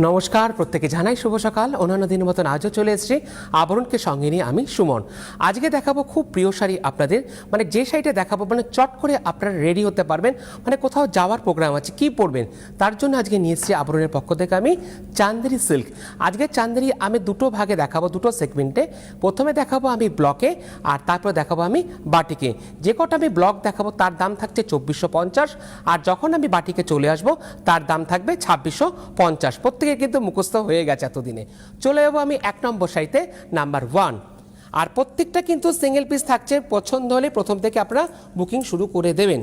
নমস্কার, প্রত্যেকে জানাই শুভ সকাল। অন্যান্য দিনের মতন আজও চলে এসেছি আবরণকে সঙ্গে নিয়ে আমি সুমন। আজকে দেখাবো খুব প্রিয় শাড়ি আপনাদের, মানে যে শাড়িটা দেখাবো মানে চট করে আপনারা রেডি হতে পারবেন, মানে কোথাও যাওয়ার প্রোগ্রাম আছে কি পরবেন তার জন্য আজকে নিয়ে এসেছি আবরণের পক্ষ থেকে আমি চান্দেরি সিল্ক। আজকে চান্দেরি আমি দুটো ভাগে দেখাবো, দুটো সেগমেন্টে। প্রথমে দেখাবো আমি ব্লকে আর তারপরে দেখাবো আমি বাটিকে। যে কটা আমি ব্লক দেখাবো তার দাম থাকছে 2450, আর যখন আমি বাটিকে চলে আসবো তার দাম থাকবে 2650। প্রত্যেকে কিন্তু মুখস্থ হয়ে গেছে এতদিনে। চলে যাবো আমি 1 নম্বর শাড়িতে, নাম্বার 1। আর প্রত্যেকটা কিন্তু সিঙ্গেল পিস থাকছে, পছন্দ হলে প্রথম থেকে আপনারা বুকিং শুরু করে দেবেন।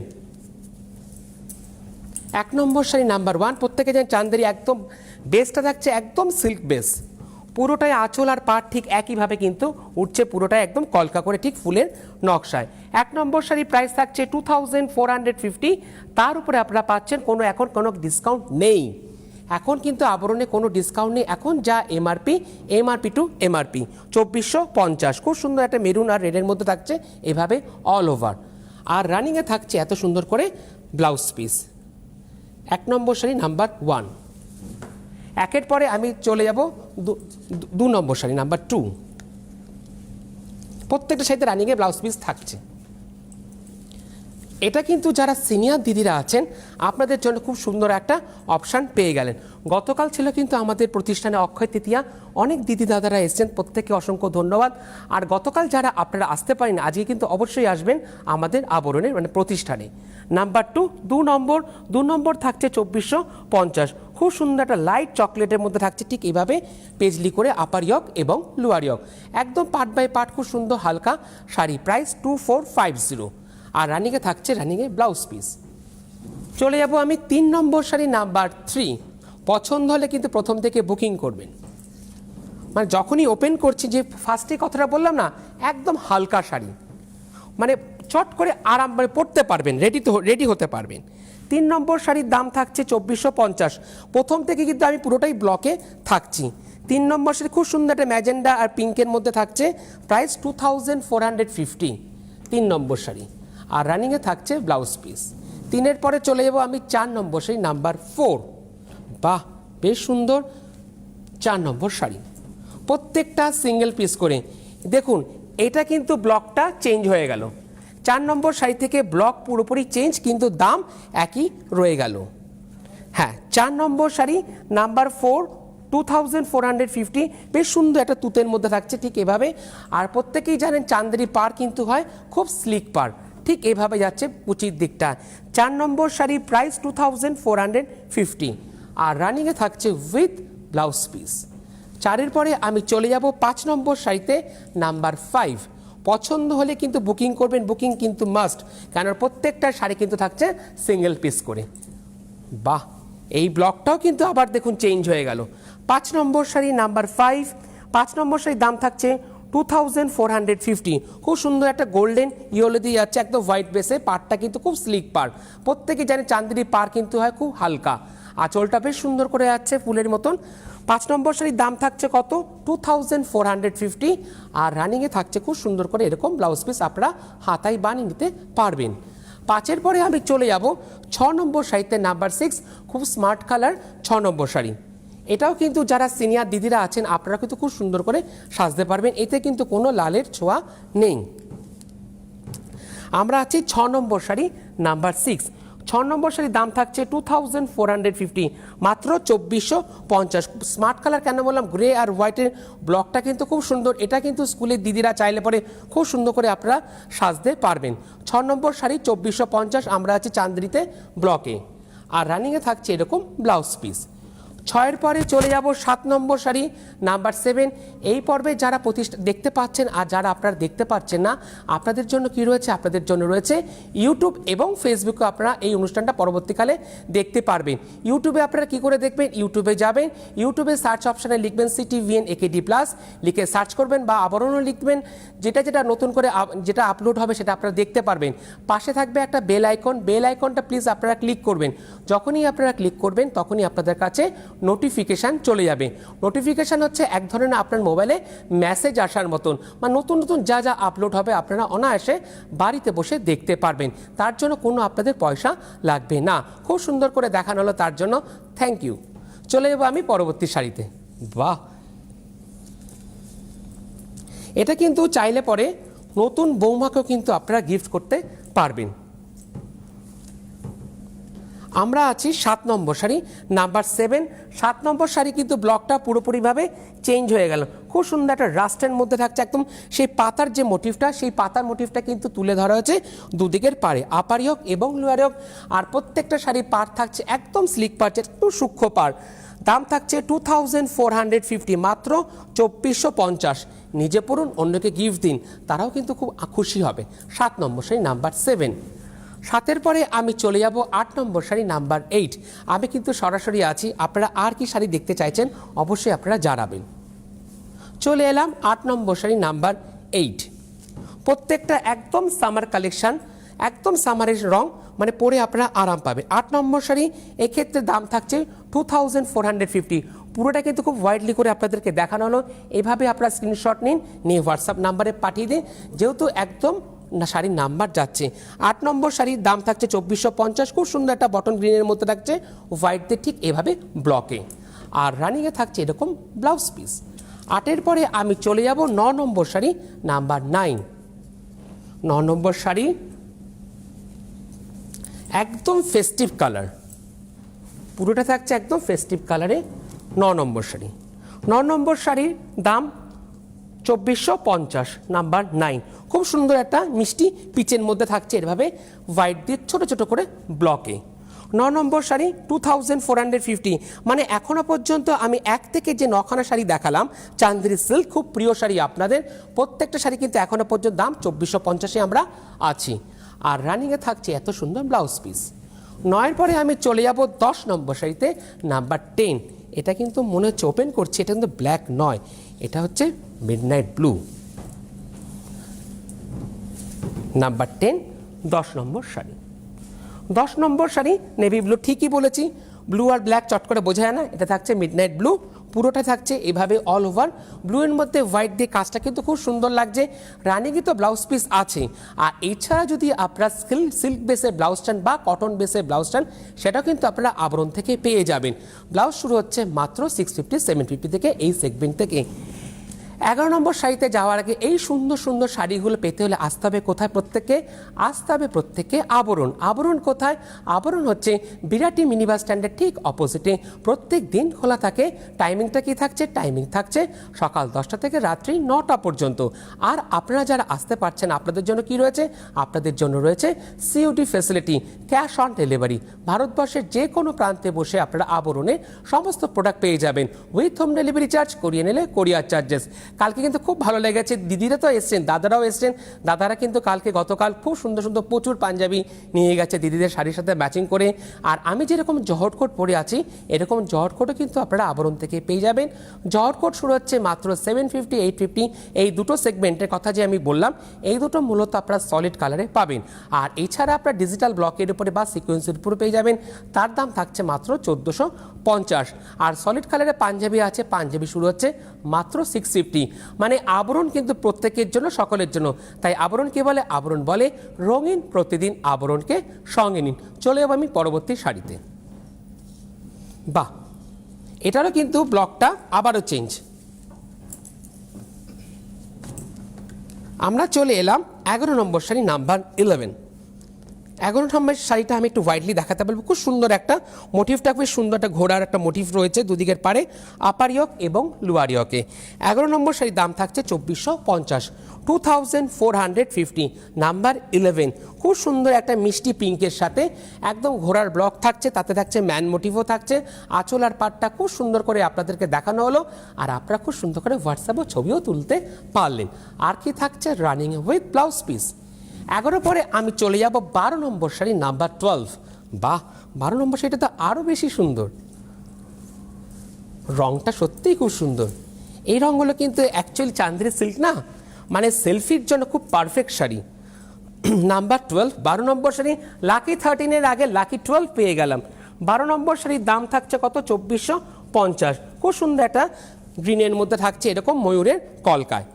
1 নম্বর শাড়ি নাম্বার 1, প্রত্যেকে যেন চান্দেরি একদম বেসটা থাকছে একদম সিল্ক বেস, পুরোটাই আঁচল আর পাড় ঠিক একইভাবে কিন্তু উঠছে, পুরোটাই একদম কলকা করে ঠিক ফুলের নকশায়। 1 নম্বর শাড়ি প্রাইস থাকছে 2450, তার উপরে আপনারা পাচ্ছেন এখন কোনো ডিসকাউন্ট নেই। এখন কিন্তু আবরণে কোনো ডিসকাউন্ট নেই, এখন যা এমআরপি টু এমআরপি 2450। খুব সুন্দর একটা মেরুন আর রেডের মধ্যে থাকছে এভাবে অল ওভার, আর রানিংয়ে থাকছে এত সুন্দর করে ব্লাউজ পিস। 1 নম্বর শাড়ি নাম্বার 1। একের পরে আমি চলে যাব 2 নম্বর শাড়ি নাম্বার 2। প্রত্যেকটা শাড়িতে রানিংয়ে ব্লাউজ পিস থাকছে। এটা কিন্তু যারা সিনিয়র দিদিরা আছেন আপনাদের জন্য খুব সুন্দর একটা অপশান পেয়ে গেলেন। গতকাল ছিল কিন্তু আমাদের প্রতিষ্ঠানে অক্ষয় তৃতীয়া, অনেক দিদি দাদারা এসেছেন, প্রত্যেককে অসংখ্য ধন্যবাদ। আর গতকাল যারা আপনারা আসতে পারেন আজকে কিন্তু অবশ্যই আসবেন আমাদের আবরণের মানে প্রতিষ্ঠানে। নাম্বার 2, 2 নম্বর থাকছে 2450। খুব সুন্দর একটা লাইট চকলেটের মধ্যে থাকছে ঠিক এইভাবে পেজলি করে আপার ইয়ক এবং লোয়ার ইয়ক, একদম পার্ট বাই পার্ট খুব সুন্দর হালকা শাড়ি। প্রাইস 2450, আর রানিংয়ে থাকছে রানিংয়ে ব্লাউজ পিস। চলে যাব আমি 3 নম্বর শাড়ি নাম্বার 3। পছন্দ হলে কিন্তু প্রথম থেকে বুকিং করবেন, মানে যখনই ওপেন করছি যে ফার্স্টে কথাটা বললাম না, একদম হালকা শাড়ি, মানে চট করে আরাম মানে পরতে পারবেন, রেডি হতে পারবেন। 3 নম্বর শাড়ির দাম থাকছে 2450। প্রথম থেকে কিন্তু আমি পুরোটাই ব্লকে থাকছি। 3 নম্বর শাড়ি খুব সুন্দর একটা ম্যাজেন্ডা আর পিঙ্কের মধ্যে থাকছে, প্রাইস 2450। 3 নম্বর শাড়ি, আর রানিংয়ে থাকছে ব্লাউজ পিস। 3-এর পরে চলে যাব আমি 4 নম্বর শাড়ি নাম্বার 4। বাহ, বেশ সুন্দর 4 নম্বর শাড়ি, প্রত্যেকটা সিঙ্গেল পিস করে। দেখুন এটা কিন্তু ব্লকটা চেঞ্জ হয়ে গেল, 4 নম্বর শাড়ি থেকে ব্লক পুরোপুরি চেঞ্জ, কিন্তু দাম একই রয়ে গেল। হ্যাঁ, 4 নম্বর শাড়ি নাম্বার 4, 2450। বেশ সুন্দর একটা তুতের মধ্যে থাকছে ঠিক এভাবে। আর প্রত্যেকেই জানেন চান্দেরি পাড় কিন্তু হয় খুব স্লিক পাড়, ঠিক এভাবে যাচ্ছে পুচির দিকটা। 4 নম্বর শাড়ি প্রাইস 2450, আর রানিংয়ে থাকছে উইথ ব্লাউজ পিস। 4-এর পরে আমি চলে যাব 5 নম্বর শাড়িতে নাম্বার 5। পছন্দ হলে কিন্তু বুকিং করবেন, বুকিং কিন্তু মাস্ট, কেন প্রত্যেকটা শাড়ি কিন্তু থাকছে সিঙ্গেল পিস করে। বাহ, এই ব্লকটাও কিন্তু আবার দেখুন চেঞ্জ হয়ে গেল। 5 নম্বর শাড়ি নাম্বার 5। 5 নম্বর শাড়ির দাম থাকছে 2450। খুব সুন্দর একটা গোল্ডেন ইয়েলো দিয়ে যাচ্ছে, একদম হোয়াইট বেসে, পাড়টা কিন্তু খুব স্লিক পাড়। প্রত্যেকে জানে চান্দেরি পাড় কিন্তু হয় খুব হালকা, আঁচলটা বেশ সুন্দর করে যাচ্ছে ফুলের মতন। 5 নম্বর শাড়ির দাম থাকছে কত? 2450, আর রানিংয়ে থাকছে খুব সুন্দর করে এরকম ব্লাউজ পিস, আপনারা হাতায় বানিয়ে নিতে পারবেন। 5-এর পরে আমি চলে যাব 6 নম্বর শাড়িতে নাম্বার 6। খুব স্মার্ট কালার 6 নম্বর শাড়ি। এটাও কিন্তু যারা সিনিয়র দিদিরা আছেন আপনারা কিন্তু খুব সুন্দর করে সাজতে পারবেন, এতে কিন্তু কোনো লালের ছোঁয়া নেই। আমরা আছি 6 নম্বর শাড়ি নাম্বার 6। 6 নম্বর শাড়ির দাম থাকছে 2450, মাত্র 2450। স্মার্ট কালার কেন বললাম, গ্রে আর হোয়াইটের ব্লকটা কিন্তু খুব সুন্দর। এটা কিন্তু স্কুলের দিদিরা চাইলে পরে খুব সুন্দর করে আপনারা সাজতে পারবেন। 6 নম্বর শাড়ি 2450, আমরা আছি চান্দেরিতে ব্লকে, আর রানিংয়ে থাকছে এরকম ব্লাউজ পিস। 6-এর পরে চলে যাব 7 নম্বর শাড়ি নাম্বার 7। এই পর্বে যারা দেখতে পাচ্ছেন আর যারা আপনারা দেখতে পাচ্ছেন না, আপনাদের জন্য কি রয়েছে? আপনাদের জন্য রয়েছে ইউটিউব এবং ফেসবুকে আপনারা এই অনুষ্ঠানটা পরবর্তীকালে দেখতে পারবেন। ইউটিউবে আপনারা কি করে দেখবেন? ইউটিউবে যাবেন, ইউটিউবে সার্চ অপশানে লিখবেন CTVN AKD+, লিখে সার্চ করবেন, বা আবরণও লিখবেন, যেটা নতুন করে যেটা আপলোড হবে সেটা আপনারা দেখতে পারবেন। পাশে থাকবে একটা বেল আইকন, বেল আইকনটা প্লিজ আপনারা ক্লিক করবেন। যখনই আপনারা ক্লিক করবেন তখনই আপনাদের কাছে নোটিফিকেশান চলে যাবে। নোটিফিকেশান হচ্ছে এক ধরনের আপনার মোবাইলে মেসেজ আসার মতন, মানে নতুন নতুন যা আপলোড হবে আপনারা অনায়াসে বাড়িতে বসে দেখতে পারবেন। তার জন্য কোনো আপনাদের পয়সা লাগবে না। খুব সুন্দর করে দেখানো হলো, তার জন্য থ্যাংক ইউ। চলে যাবো আমি পরবর্তী শাড়িতে। বাহ, এটা কিন্তু চাইলে পরে নতুন বৌমাকেও কিন্তু আপনারা গিফট করতে পারবেন। আমরা আছি 7 নম্বর শাড়ি নাম্বার 7। 7 নম্বর শাড়ি কিন্তু ব্লকটা পুরোপুরিভাবে চেঞ্জ হয়ে গেল। খুব সুন্দর একটা রাস্টের মধ্যে থাকছে, একদম সেই পাতার যে মোটিভটা, সেই পাতার মোটিভটা কিন্তু তুলে ধরা হয়েছে দুদিকের পাড়ে, আপারি হোক এবং লোয়ারি হোক। আর প্রত্যেকটা শাড়ি পাড় থাকছে একদম স্লিক পাড়, একটু সূক্ষ্ম পাড়। দাম থাকছে 2450, মাত্র 2450। নিজে পড়ুন, অন্যকে গিফট দিন, তারাও কিন্তু খুব খুশি হবে। 7 নম্বর শাড়ি নাম্বার 7। 7-এর পরে আমি চলে যাব 8 নম্বর শাড়ি নাম্বার 8। আমি কিন্তু সরাসরি আছি, আপনারা আর কি শাড়ি দেখতে চাইছেন অবশ্যই আপনারা জানাবেন। চলে এলাম 8 নম্বর শাড়ি নাম্বার 8। প্রত্যেকটা একদম সামার কালেকশন, একদম সামারের রং, মানে পরে আপনারা আরাম পাবেন। 8 নম্বর শাড়ি এক্ষেত্রে দাম থাকছে 2450। পুরোটা কিন্তু খুব ওয়াইডলি করে আপনাদেরকে দেখানো হলো। এভাবে আপনারা স্ক্রিনশট নিন, নিয়ে হোয়াটসঅ্যাপ নাম্বারে পাঠিয়ে দিন, যেহেতু একদম শাড়ির নাম্বার যাচ্ছে। 8 নম্বর শাড়ির দাম থাকছে 2450। খুব সুন্দর একটা বটন গ্রিনের মধ্যে থাকছে হোয়াইট দিয়ে ঠিক এভাবে ব্লকে, আর রানিংয়ে থাকছে এরকম ব্লাউজ পিস। 8-এর পরে আমি চলে যাব 9 নম্বর শাড়ি নাম্বার 9। 9 নম্বর শাড়ি একদম ফেস্টিভ কালার, পুরোটা থাকছে একদম ফেস্টিভ কালারে। 9 নম্বর শাড়ি, 9 নম্বর শাড়ির দাম 2450 নাম্বার 9। খুব সুন্দর একটা মিষ্টি পিচের মধ্যে থাকছে এভাবে হোয়াইট দিয়ে ছোট ছোট করে ব্লকে। 9 নম্বর শাড়ি 2450। মানে এখনো পর্যন্ত আমি 1 থেকে যে 9খানা শাড়ি দেখালাম চান্দেরি সিল্ক, খুব প্রিয় শাড়ি আপনাদের, প্রত্যেকটা শাড়ি কিন্তু এখনো পর্যন্ত দাম 2450-এ আমরা আছি। আর রানিংয়ে থাকছে এত সুন্দর ব্লাউজ পিস। 9-এর পরে আমি চলে যাব 10 নম্বর শাড়িতে নাম্বার 10। এটা কিন্তু মনে হচ্ছে ওপেন করছে, এটা কিন্তু ব্ল্যাক নয়, এটা হচ্ছে মিডনাইট ব্লু। নাম্বার 10, 10 নম্বর শাড়ি। 10 নম্বর শাড়ি নেভি ব্লু, ঠিকই বলেছি, ব্লু আর ব্ল্যাক চট করে বোঝা যায় না। এটা থাকছে মিডনাইট ব্লু, পুরোটা থাকছে এভাবে অল ওভার ব্লু এর মধ্যে হোয়াইট দিয়ে কাজটা কিন্তু খুব সুন্দর লাগছে। রানিংয়ে তো ব্লাউজ পিস আছে, আর এছাড়া যদি আপনারা সিল্ক বেসের ব্লাউজ চান বা কটন বেসের ব্লাউজ চান, সেটাও কিন্তু আপনারা আবরণ থেকে পেয়ে যাবেন। ব্লাউজ শুরু হচ্ছে মাত্র 650, 750 থেকে, এই সেগমেন্ট থেকে। 11 নম্বর শাড়িতে যাওয়ার আগে এই সুন্দর সুন্দর শাড়িগুলো পেতে হলে আসতে হবে কোথায়? আসতে হবে প্রত্যেকে আবরণ। আবরণ কোথায়? আবরণ হচ্ছে বিরাটি মিনি বাস স্ট্যান্ডের ঠিক অপোজিটে। প্রত্যেক দিন খোলা থাকে। টাইমিংটা কি থাকছে? টাইমিং থাকছে সকাল 10টা থেকে রাত্রি 9টা পর্যন্ত। আর আপনারা যারা আসতে পারছেন, আপনাদের জন্য কি রয়েছে? আপনাদের জন্য রয়েছে COD facility, cash on delivery. ভারতবর্ষের যে কোনো প্রান্তে বসে আপনারা আবরণে সমস্ত প্রোডাক্ট পেয়ে যাবেন উইথ হোম ডেলিভারি চার্জ, করিয়ে নিলে কোরিয়ার চার্জেস। কালকে কিন্তু খুব ভালো লেগেছে, দিদিরা তো এসছেন, দাদারাও এসছেন। দাদারা কিন্তু গতকাল খুব সুন্দর সুন্দর প্রচুর পাঞ্জাবি নিয়ে গেছে দিদিদের শাড়ির সাথে ম্যাচিং করে। আর আমি যেরকম জহর কোট পরে আছি, এরকম জহর কোটও কিন্তু আপনারা আবরণ থেকে পেয়ে যাবেন। জহর কোট শুরু হচ্ছে মাত্র 750, 850। এই দুটো সেগমেন্টের কথা যে আমি বললাম, এই দুটো মূলত আপনারা সলিড কালারে পাবেন। আর এছাড়া আপনারা ডিজিটাল ব্লকের উপরে বা সিকোয়েন্সের উপরে পেয়ে যাবেন, তার দাম থাকছে মাত্র 1450। আর সলিড কালারে পাঞ্জাবি আছে, পাঞ্জাবি শুরু হচ্ছে মাত্র 650। মানে আবরণ কিন্তু প্রত্যেকের জন্য, সকলের জন্য। তাই আবরণ কে বলে? আবরণ বলে রঙিন প্রতিদিন আবরণকে সঙ্গে নিন। চলে যাবো আমি পরবর্তী শাড়িতে। বাহ, এটারও কিন্তু ব্লকটা আবারও চেঞ্জ। আমরা চলে এলাম 11 নম্বর শাড়ি নাম্বার 11। 11 নম্বর শাড়িটা আমি একটু ওয়াইডলি দেখাতে বলবো। খুব সুন্দর একটা মোটিভটা, খুব সুন্দর একটা ঘোড়ার একটা মোটিভ রয়েছে দুদিকের পারে, আপারিয়ক এবং লুয়ারিয়কে। 11 নম্বর শাড়ির দাম থাকছে 2450, 2450 নাম্বার 11। খুব সুন্দর একটা মিষ্টি পিঙ্কের সাথে একদম ঘোড়ার ব্লক থাকছে, তাতে থাকছে ম্যান মোটিভও থাকছে। আঁচল আর পাটটা খুব সুন্দর করে আপনাদেরকে দেখানো হলো, আর আপনারা খুব সুন্দর করে হোয়াটসঅ্যাপে ছবিও তুলতে পারলেন। আর কি থাকছে? Running with blouse piece. 11 পরে আমি চলে যাব 12 নম্বর শাড়ি নাম্বার 12। বাহ, 12 নম্বর শাড়িটা তো আরও বেশি সুন্দর, রংটা সত্যিই খুব সুন্দর। এই রঙগুলো কিন্তু অ্যাকচুয়ালি চান্দেরি সিল্ক না, মানে সেলফির জন্য খুব পারফেক্ট শাড়ি। নাম্বার 12, 12 নম্বর শাড়ি। লাকি 13-এর আগে লাকি 12 পেয়ে গেলাম। 12 নম্বর শাড়ির দাম থাকছে কত? 2450। খুব সুন্দর একটা গ্রিনের মধ্যে থাকছে এরকম ময়ূরের কলকায়।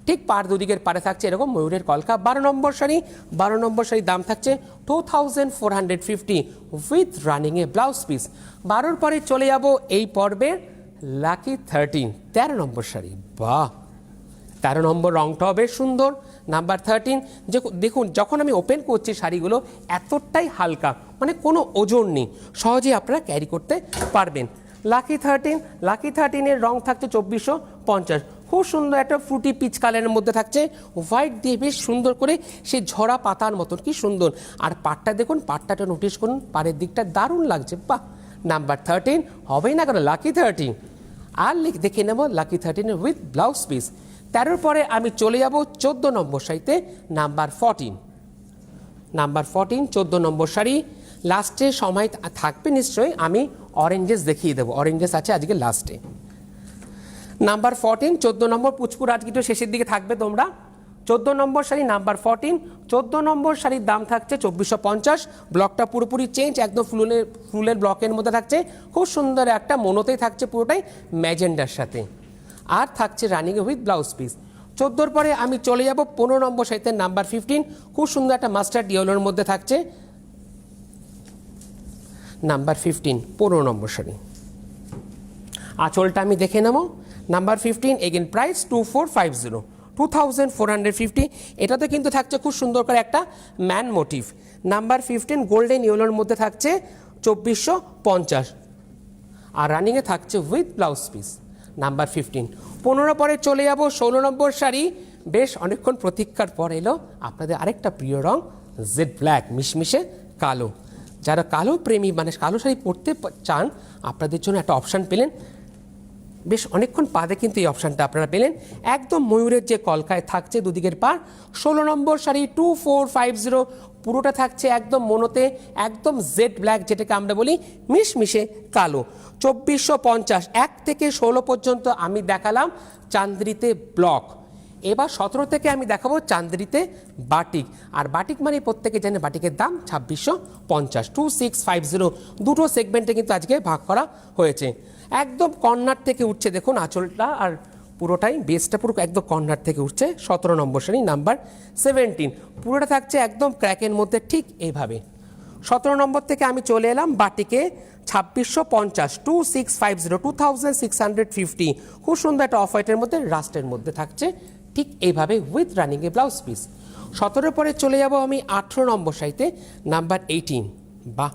ঠিক পার দুদিকের পারে থাকছে এরকম ময়ূরের কলকা। 12 নম্বর শাড়ি, 12 নম্বর শাড়ির দাম থাকছে 2450 with running a blouse piece. 12-র পরে চলে যাব এই পর্বের লাকি 13, 13 নম্বর শাড়ি। বাহ, 13 নম্বর রংটাও বেশ সুন্দর। নাম্বার 13, যে দেখুন যখন আমি ওপেন করছি শাড়িগুলো এতটাই হালকা, মানে কোনো ওজন নেই, সহজেই আপনারা ক্যারি করতে পারবেন। লাকি 13, লাকি 13-এর রং থাকছে 2450। খুব সুন্দর একটা ফ্রুটি পিচ কালারের মধ্যে থাকছে, হোয়াইট দিয়ে বেশ সুন্দর করে সেই ঝরা পাতার মতন, কি সুন্দর। আর পাটটা দেখুন, পাটটাটা নোটিস করুন, পাড়ের দিকটা দারুণ লাগছে। বাহ, নাম্বার 13 হবেই না কেন, লাকি 13। আর দেখে নেব লাকি 13 উইথ ব্লাউজ পিস। 13-র পরে আমি চলে যাব 14 নম্বর শাড়িতে, নাম্বার 14। নাম্বার 14, 14 নম্বর শাড়ি। লাস্টে সময় থাকবে নিশ্চয়ই, আমি অরেঞ্জেস দেখিয়ে দেবো, অরেঞ্জেস আছে আজকে লাস্টে। নাম্বার 14, 14 নম্বর পুচপুর আজকে একটু শেষের দিকে থাকবে তোমরা। 14 নম্বর শাড়ি নাম্বার 14, 14 নম্বর শাড়ির দাম থাকছে 2450। ব্লকটা পুরোপুরি চেঞ্জ, একদম ফুলের ব্লকের মধ্যে থাকছে, খুব সুন্দর একটা মনোতেই থাকছে পুরোটাই ম্যাজেন্ডার সাথে, আর থাকছে রানিং উইথ ব্লাউজ পিস। 14-র পরে আমি চলে যাব 15 নম্বর শাড়িতে, নাম্বার 15। খুব সুন্দর একটা মাস্টার্ড ইয়েলোর মধ্যে থাকছে নাম্বার 15, 15 নম্বর শাড়ি। আঁচলটা আমি দেখে নেব। Number 15, again price 2450, 2450। এটাতে কিন্তু থাকছে খুব সুন্দর করে একটা ম্যান মোটিভ। নাম্বার 15 গোল্ডেন ইয়েলোর মধ্যে থাকছে 2450, আর রানিংয়ে থাকছে উইথ ব্লাউজ পিস। নাম্বার 15। 15 পরে চলে যাব 16 নম্বর শাড়ি। বেশ অনেকক্ষণ প্রতীক্ষার পর এলো আপনাদের আরেকটা প্রিয় রং, জেড ব্ল্যাক, মিশমিশে কালো। যারা কালো প্রেমী, মানে কালো শাড়ি পরতে চান, আপনাদের জন্য একটা অপশান পেলেন। বেশ অনেকক্ষণ বাদে কিন্তু এই অপশানটা আপনারা পেলেন। একদম ময়ূরের যে কলকায় থাকছে দুদিকের পার। 16 নম্বর শাড়ি 2450, পুরোটা থাকছে একদম মনোতে, একদম জেড ব্ল্যাক, যেটাকে আমরা বলি মিশমিশে কালো। 2450, 1 থেকে 16 পর্যন্ত আমি দেখালাম চান্দ্রিতে ব্লক। এবার 17 থেকে আমি দেখাবো চান্দ্রিতে বাটিক। আর বাটিক মানে প্রত্যেকে জানে বাটিকের দাম 2650, 2650। দুটো সেগমেন্টে কিন্তু আজকে ভাগ করা হয়েছে। একদম কর্নার থেকে উঠছে দেখুন আঁচলটা, আর পুরোটাই বেসটা পুরো একদম কর্নার থেকে উঠছে। 17 নম্বর শাড়ি নাম্বার 17, পুরোটা থাকছে একদম ক্র্যাকের মধ্যে, ঠিক এইভাবে। 17 নম্বর থেকে আমি চলে এলাম বাটিকে 2650, 2650, 2650। খুব সুন্দর একটা অফ হোয়াইটের মধ্যে রাস্টের মধ্যে থাকছে ঠিক এইভাবে with running a blouse piece. 17 পরে চলে যাব আমি 18 নম্বর শাড়িতে, নাম্বার 18। বাহ,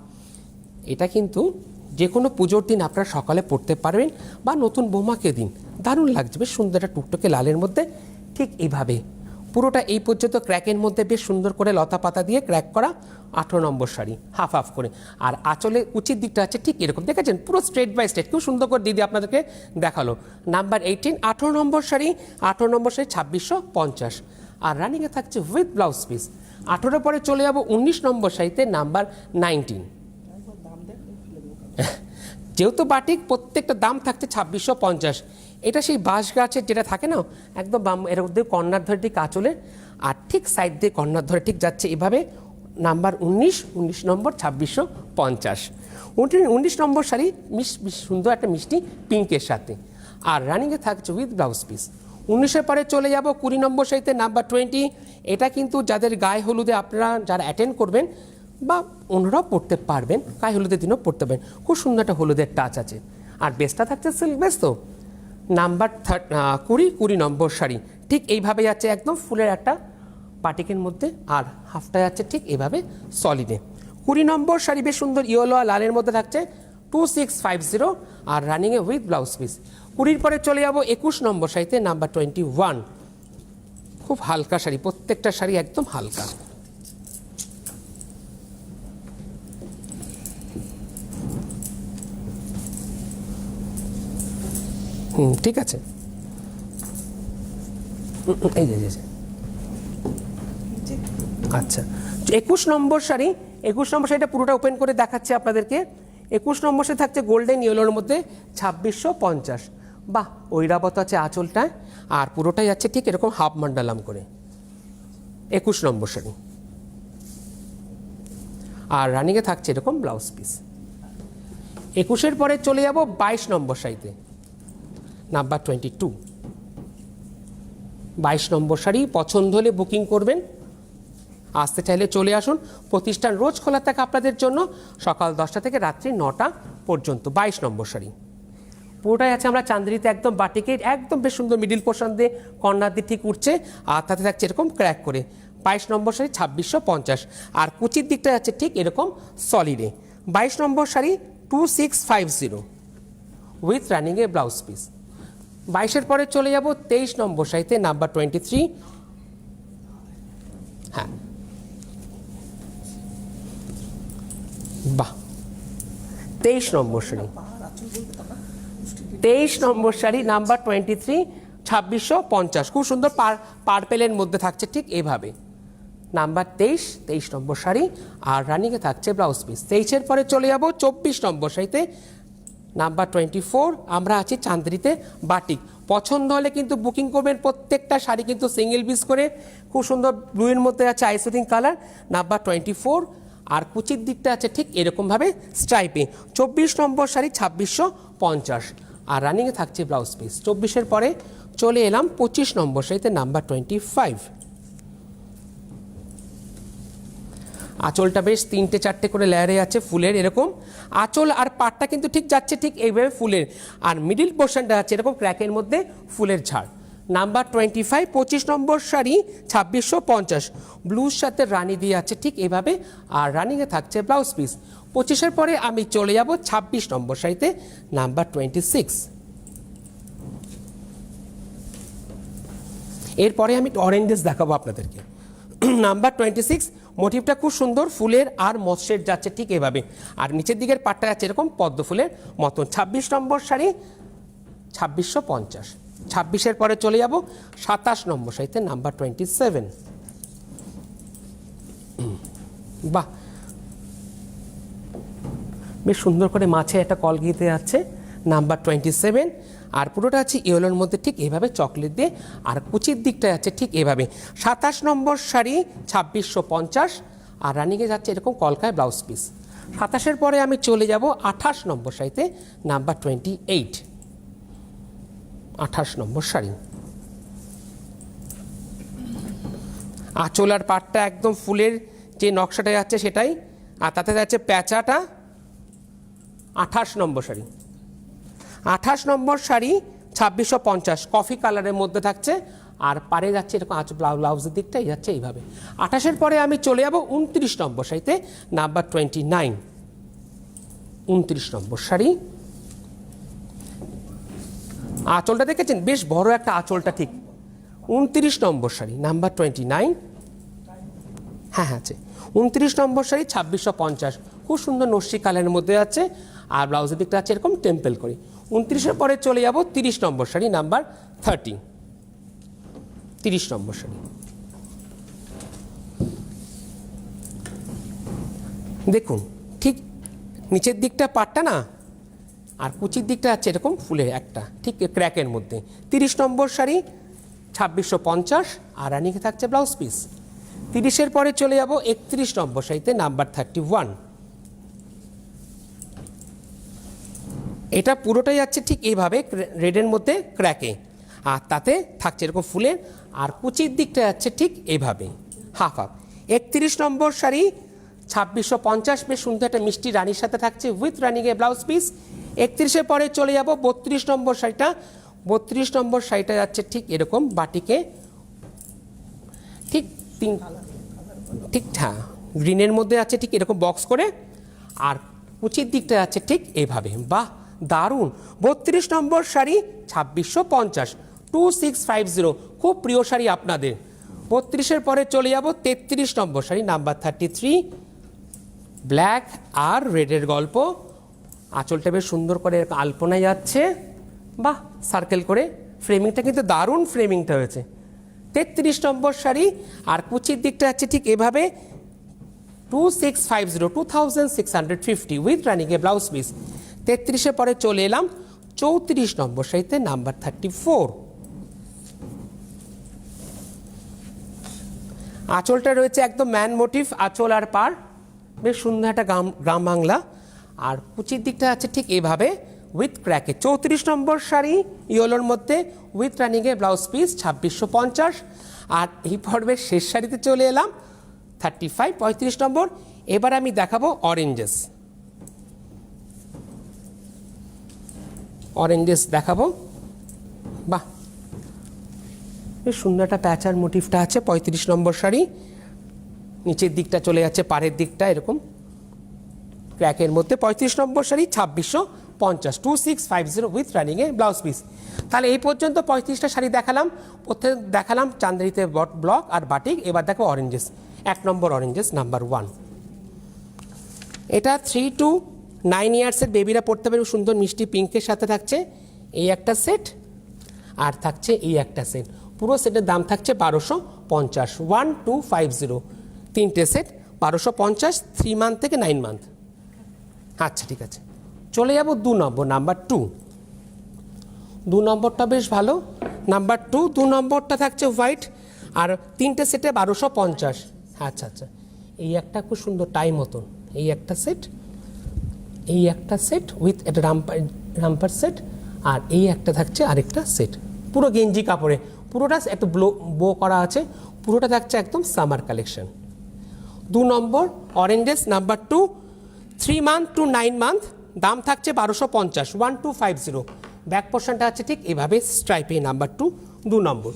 এটা কিন্তু যে কোনো পুজোর দিন আপনারা সকালে পরতে পারবেন, বা নতুন বৌমাকে দিন, দারুণ লাগছে। বেশ সুন্দর একটা টুকটুকে লালের মধ্যে, ঠিক এইভাবে পুরোটা এই পর্যন্ত ক্র্যাকের মধ্যে বেশ সুন্দর করে লতা পাতা দিয়ে ক্র্যাক করা 18 নম্বর শাড়ি, হাফ হাফ করে। আর আঁচলে উচিত দিকটা আছে ঠিক এরকম, দেখেছেন পুরো স্ট্রেট বাই স্ট্রেট, খুব সুন্দর করে দিদি আপনাদেরকে দেখালো। নাম্বার 18, 18 নম্বর শাড়ি, 18 নম্বর শাড়ি 2650, আর রানিংয়ে থাকছে উইথ ব্লাউজ পিস। 18 পরে চলে যাব 19 নম্বর শাড়িতে, নাম্বার 19। যেহেতু বাটিক, প্রত্যেকটা দাম থাকছে 2650। এটা সেই বাঁশ গাছের যেটা থাকে না, একদম এর মধ্যে কর্নার ধরে ঠিক আঁচলে, আর ঠিক সাইড দিয়ে কর্নার ধরে ঠিক যাচ্ছে এভাবে। নাম্বার 19, 19 নম্বর 2650। 19 নম্বর শাড়ি সুন্দর একটা মিষ্টি পিঙ্কের সাথে, আর রানিংয়ে থাকছে উইথ ব্লাউজ পিস। 19-এর পরে চলে যাব 20 নম্বর শাড়িতে, নাম্বার 20। এটা কিন্তু যাদের গায়ে হলুদে আপনারা যারা অ্যাটেন্ড করবেন, বা অন্যরাও পড়তে পারবেন, গায়ে হলুদের দিনও পড়তে পারবেন, খুব সুন্দর একটা হলুদের টাচ আছে। আর বেসটা থাকছে সিল্ক বেস। তো নাম্বার 20 নম্বর শাড়ি ঠিক এইভাবে যাচ্ছে একদম ফুলের একটা পাটিকের মধ্যে, আর হাফটা যাচ্ছে ঠিক এইভাবে সলিডে। 20 নম্বর শাড়ি বেশ সুন্দর ইয়েলো আর লালের মধ্যে থাকছে 2650, আর রানিংয়ে উইথ ব্লাউজ পিস। 20 পরে চলে যাব 21 নম্বর শাড়িতে, নাম্বার 21। খুব হালকা শাড়ি, প্রত্যেকটা শাড়ি একদম হালকা। ঠিক আছে, এই যে আচ্ছা 21 নম্বর শাড়ি, 21 নম্বর শাড়িটা পুরোটা ওপেন করে দেখাচ্ছে আপনাদেরকে। 21 নম্বর শাড়ি থাকছে গোল্ডেন ইয়েলোর মধ্যে 2650। বাহ, ঐরাবত আছে আঁচলটায়, আর পুরোটাই যাচ্ছে ঠিক এরকম হাফ মান্ডালাম করে। 21 নম্বর শাড়ি, আর রানিংয়ে থাকছে এরকম ব্লাউজ পিস। 21-এর পরে চলে যাব 22 নম্বর শাড়িতে, নাম্বার 22। 22 নম্বর শাড়ি পছন্দ হলে বুকিং করবেন, আসতে চাইলে চলে আসুন। প্রতিষ্ঠান রোজ খোলা থাকে আপনাদের জন্য সকাল 10টা থেকে রাত্রি 9টা পর্যন্ত। 22 নম্বর শাড়ি পুরোটাই আছে আমরা চান্দেরিতে, একদম বাটিকে একদম বেশ সুন্দর মিডিল পোর্শন দিয়ে কর্নার দিয়ে ঠিক উঠছে, আর তাতে থাকছে এরকম ক্র্যাক করে। 22 নম্বর শাড়ি 2650, আর কুচির দিকটা যাচ্ছে ঠিক এরকম সলিডে। 22 নম্বর শাড়ি 2650 উইথ রানিংয়ে ব্লাউজ পিস। 22-এর পরে চলে যাব 23 নম্বর শাড়িতে, নাম্বার 23। হ্যাঁ, বাহ, 23 নম্বর শাড়ি, 23 নম্বর শাড়ি নাম্বার 23, 2650, খুব সুন্দর পার্পেলের মধ্যে থাকছে ঠিক এইভাবে। নাম্বার 23 নম্বর শাড়ি, আর রানিংয়ে থাকছে ব্লাউজ পিস। 23-এর পরে চলে যাব 24 নম্বর শাড়িতে, নাম্বার 24। আমরা আছি চান্দেরিতে বাটিক। পছন্দ হলে কিন্তু বুকিং করবেন। প্রত্যেকটা শাড়ি কিন্তু সিঙ্গেল পিস করে, খুব সুন্দর ব্লুয়ের মধ্যে আছে আইসোটিং কালার, নাম্বার 24। আর কুচির দিকটা আছে ঠিক এরকমভাবে স্ট্রাইপে। 24 নম্বর শাড়ি 2650, আর রানিংয়ে থাকছে ব্লাউজ পিস। 24-এর পরে চলে এলাম 25 নম্বর শাড়িতে, নাম্বার 25। আঁচলটা বেশ 3-4টে করে লেয়ারে আছে ফুলের এরকম আঁচল, আর পাটটা কিন্তু ঠিক যাচ্ছে ঠিক এইভাবে ফুলের, আর মিডিল পোর্শনটা আছে এরকম ক্র্যাকের মধ্যে ফুলের ঝাড়। নাম্বার 25, 25 নম্বর শাড়ি 2650, ব্লুর সাথে রানি দিয়ে আছে ঠিক এভাবে, আর রানিংয়ে থাকছে ব্লাউজ পিস। 25-এর পরে আমি চলে যাব 26 নম্বর শাড়িতে, নাম্বার 26। এরপরে আমি অরেঞ্জেস দেখাবো আপনাদেরকে। নাম্বার 26, মোটিভটা খুব সুন্দর ফুলের আর মৎস্যের যাচ্ছে ঠিক এভাবে, আর নিচের দিকের পাটটা যাচ্ছে এরকম পদ্ম ফুলের মতন। 26 নম্বর শাড়ি 2650। 26-এর পরে চলে যাব 27 নম্বর শাড়িতে, নাম্বার 27। বাহ, বেশ সুন্দর করে মাছে একটা কল গিতে যাচ্ছে, নাম্বার 27। আর পুরোটা আছে ইয়েলোর মধ্যে ঠিক এইভাবে চকলেট দিয়ে, আর কুচির দিকটা যাচ্ছে ঠিক এভাবে। 27 নম্বর শাড়ি 2650, আর রানিংয়ে যাচ্ছে এরকম কলকায় ব্লাউজ পিস। 27-এর পরে আমি চলে যাব 28 নম্বর শাড়িতে, নাম্বার 28। 28 নম্বর শাড়ি, আঁচল আর পাটটা একদম ফুলের যে নকশাটা যাচ্ছে সেটাই, আর তাতে যাচ্ছে প্যাঁচাটা। 28 নম্বর শাড়ি, 28 নম্বর শাড়ি 2650, কফি কালারের মধ্যে থাকছে, আর পারে যাচ্ছে এরকম ব্লাউজের দিকটাই যাচ্ছে এইভাবে। 28-এর পরে আমি চলে যাব 29 নম্বর শাড়িতে, নাম্বার 29। 29 নম্বর শাড়ি, আঁচলটা দেখেছেন বেশ বড় একটা আঁচলটা ঠিক। 29 নম্বর শাড়ি, নাম্বার 29। হ্যাঁ আছে 29 নম্বর শাড়ি 2650, খুব সুন্দর নস্যি কালারের মধ্যে আছে, আর ব্লাউজের দিকটা আছে এরকম টেম্পল করে। 29-এর পরে চলে যাব 30 নম্বর শাড়ি, নাম্বার 30। 30 নম্বর শাড়ি, দেখুন ঠিক নিচের দিকটা পাটটা না, আর কুচির দিকটা আছে এরকম ফুলের একটা ঠিক ক্র্যাকের মধ্যে। 30 নম্বর শাড়ি 2650, আর রানিংয়ে থাকছে ব্লাউজ পিস। 30-এর পরে চলে যাব 31 নম্বর শাড়িতে, নাম্বার 31। এটা পুরোটাই যাচ্ছে ঠিক এইভাবে রেডের মধ্যে ক্র্যাকে, আর তাতে থাকছে এরকম ফুলের, আর কুচির দিকটা যাচ্ছে ঠিক এইভাবে হাফ হাফ। 31 নম্বর শাড়ি 2650, বেশ সুন্দর একটা মিষ্টি রানীর সাথে থাকছে উইথ রানিংয়ে ব্লাউজ পিস। 31-এর পরে চলে যাব 32 নম্বর শাড়িটা। 32 নম্বর শাড়িটা যাচ্ছে ঠিক এরকম বাটিকে, ঠিক ঠিক হ্যাঁ গ্রিনের মধ্যে আছে ঠিক এরকম বক্স করে, আর কুচির দিকটা আছে ঠিক এইভাবে। বাহ, দারুণ। 32 নম্বর শাড়ি 2650, 2650, খুব প্রিয় শাড়ি আপনাদের। 32-এর পরে চলে যাব 33 নম্বর শাড়ি, নাম্বার 33। ব্ল্যাক আর রেডের গল্প, আঁচলটা বেশ সুন্দর করে আলপনায় যাচ্ছে, বাহ সার্কেল করে, ফ্রেমিংটা কিন্তু দারুণ ফ্রেমিংটা হয়েছে। 33 নম্বর শাড়ি, আর কুচির দিকটা আছে ঠিক এভাবে 2650, 2650 উইথ রানিংয়ে ব্লাউজ পিস। 33-এর পরে চলে এলাম 34 নম্বর শাড়িতে, নাম্বার 34। আঁচলটা রয়েছে একদম ম্যান মোটিভ আঁচল আর পার, বেশ সুন্দর একটা গ্রাম বাংলা, আর কুচির দিকটা আছে ঠিক এভাবে উইথ ক্র্যাকে। 34 নম্বর শাড়ি ইয়েলোর মধ্যে উইথ রানিংয়ে ব্লাউজ পিস 2650। আর এই পর্বের শেষ শাড়িতে চলে এলাম 35 নম্বর। এবার আমি দেখাবো অরেঞ্জেস দেখাবো। বাহ, বেশ সুন্দর একটা প্যাচার মোটিভটা আছে। 35 নম্বর শাড়ি, নিচের দিকটা চলে যাচ্ছে পাড়ের দিকটা এরকম ক্র্যাকের মধ্যে। 35 নম্বর শাড়ি 2650, 2650 উইথ রানিংয়ে ব্লাউজ পিস। তাহলে এই পর্যন্ত 35টা শাড়ি দেখালাম। প্রথমে দেখালাম চান্দেরিতে ব্লক আর বাটিক। এবার দেখো অরেঞ্জেস। 1 নম্বর অরেঞ্জেস নাম্বার 1। এটা 3 to 9 ইয়ার্সের বেবিরা পড়তে পারবে। সুন্দর মিষ্টি পিঙ্কের সাথে থাকছে এই একটা সেট, আর থাকছে এই একটা সেট। পুরো সেটের দাম থাকছে 1250। 1250, তিনটে সেট 1250, 3 মান্থ থেকে 9 মান্থ। আচ্ছা ঠিক আছে, চলে যাব 2 নম্বর, নাম্বার 2। 2 নম্বরটা বেশ ভালো। নাম্বার 2, 2 নম্বরটা থাকছে হোয়াইট, আর তিনটে সেটে 1250। আচ্ছা আচ্ছা, এই একটা খুব সুন্দর টাই মতন, এই একটা সেট, এই একটা সেট উইথ একটা রাম্পার সেট, আর এই একটা থাকছে আরেকটা সেট। পুরো গেঞ্জি কাপড়ে, পুরোটা একটু বো করা আছে, পুরোটা থাকছে একদম summer collection. 2 number oranges number 2, 3 month to 9 month, দাম থাকছে 1250, 1250। ব্যাক পোর্শনটা আছে ঠিক এভাবে স্ট্রাইপে। নাম্বার 2, 2 নম্বর।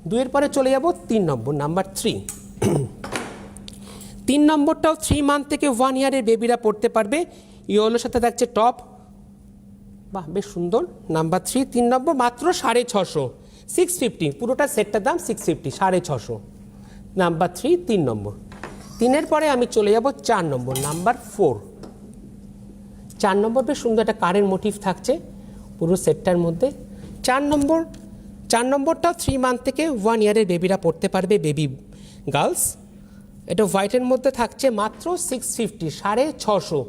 2 এর পরে চলে যাব 3 নম্বর, নাম্বার 3। 3 নম্বরটাও 3 মান্থ থেকে 1 ইয়ারের বেবিরা পড়তে পারবে। ইয়েলোর সাথে থাকছে টপ। বাহ, বেশ সুন্দর। নাম্বার 3, 3 নম্বর, মাত্র 650, 650। পুরোটা সেটটার দাম 650, 650। নাম্বার 3, 3 নম্বর। 3 পরে আমি চলে যাব 4 নম্বর, নাম্বার 4। 4 নম্বর বেশ সুন্দর একটা কারের মোটিভ থাকছে পুরো সেটটার মধ্যে। 4 নম্বরটাও 3 মান্থ থেকে 1 ইয়ারের বেবিরা পড়তে পারবে, বেবি গার্লস। এটা হোয়াইটের মধ্যে থাকছে মাত্র 650, 650,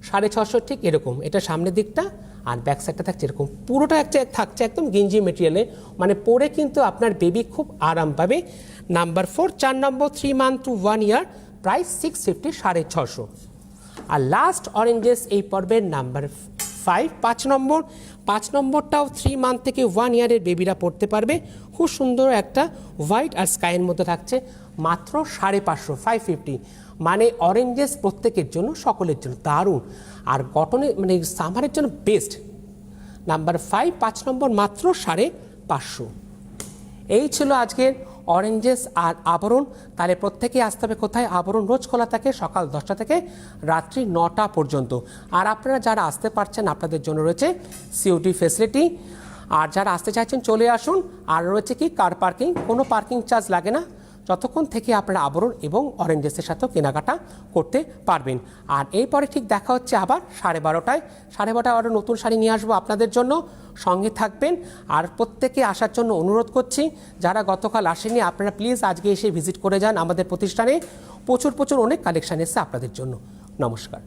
650 ঠিক এরকম। এটা সামনের দিকটা, আর ব্যাক সাইডটা থাকছে এরকম। পুরোটা থাকছে একদম গেঞ্জি মেটেরিয়ালে, মানে পরে কিন্তু আপনার বেবি খুব আরাম পাবে। নাম্বার 4, 4 নম্বর, 3 মান্থ টু 1 ইয়ার, প্রাইস 650, 650। আর লাস্ট অরেঞ্জেস এই পর্বের নাম্বার 5, 5 নম্বর। 5 নম্বরটাও 3 মান্থ থেকে 1 ইয়ারের বেবিরা পড়তে পারবে। খুব সুন্দর একটা হোয়াইট আর স্কাইয়ের মধ্যে থাকছে, মাত্র 550, 550। মানে অরেঞ্জেস প্রত্যেকের জন্য, সকলের জন্য দারুণ, আর কটনের মানে সামারের জন্য বেস্ট। নাম্বার 5, 5 নম্বর, মাত্র 550। এই ছিল আজকের অরেঞ্জেস আর আবরণ। তাহলে প্রত্যেকে আসতে হবে কোথায়? আবরণ রোজ খোলা থাকে সকাল 10টা থেকে রাত্রি 9টা পর্যন্ত। আর আপনারা যারা আসতে পারছেন, আপনাদের জন্য রয়েছে সিওটি ফেসিলিটি। আর যারা আসতে চাইছেন চলে আসুন। আর রয়েছে কি কার পার্কিং, কোনো পার্কিং চার্জ লাগে না, যতক্ষণ থেকে আপনারা আবরণ এবং অরেঞ্জেসের সাথেও কেনাকাটা করতে পারবেন। আর এরপরে ঠিক দেখা হচ্ছে আবার 12:30টায়। 12:30টায় আরও নতুন শাড়ি নিয়ে আসবো আপনাদের জন্য, সঙ্গে থাকবেন। আর প্রত্যেকে আসার জন্য অনুরোধ করছি, যারা গতকাল আসেনি আপনারা প্লিজ আজকে এসে ভিজিট করে যান আমাদের প্রতিষ্ঠানে। প্রচুর অনেক কালেকশান এসেছে আপনাদের জন্য। নমস্কার।